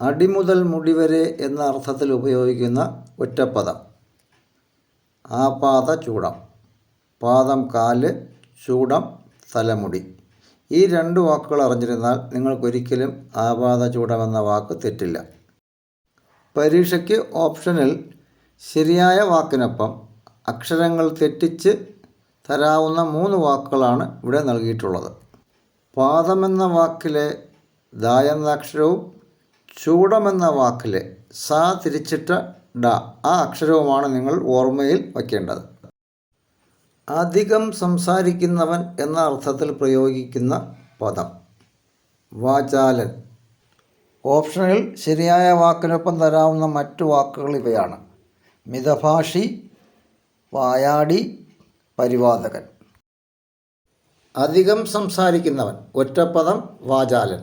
അടി മുതൽ മുടി വരെ എന്ന അർത്ഥത്തിൽ ഉപയോഗിക്കുന്ന ഒറ്റപ്പദം. ആപാദചൂഡം. പാദം കാല്, ചൂഡം തലമുടി. ഈ രണ്ട് വാക്കുകൾ അറിഞ്ഞിരുന്നാൽ നിങ്ങൾക്കൊരിക്കലും ആപാദചൂഡം എന്ന വാക്ക് തെറ്റില്ല. പരീക്ഷയ്ക്ക് ഓപ്ഷനിൽ ശരിയായ വാക്കിനൊപ്പം അക്ഷരങ്ങൾ തെറ്റിച്ച് തരാവുന്ന 3 വാക്കുകളാണ് ഇവിടെ നൽകിയിട്ടുള്ളത്. പാദമെന്ന വാക്കിലെ ദ എന്ന അക്ഷരവും ചൂഡമെന്ന വാക്കിലെ സ തിരിച്ചിട്ട ഡ ആ അക്ഷരവുമാണ് നിങ്ങൾ ഓർമ്മയിൽ വയ്ക്കേണ്ടത്. അധികം സംസാരിക്കുന്നവൻ എന്ന അർത്ഥത്തിൽ പ്രയോഗിക്കുന്ന പദം വാചാലൻ. ഓപ്ഷനിൽ ശരിയായ വാക്കിനൊപ്പം തരാവുന്ന മറ്റു വാക്കുകൾ ഇവയാണ്: മിതഭാഷി, വായാടി, പരിവാദകൻ. അധികം സംസാരിക്കുന്നവൻ ഒറ്റപ്പദം വാചാലൻ.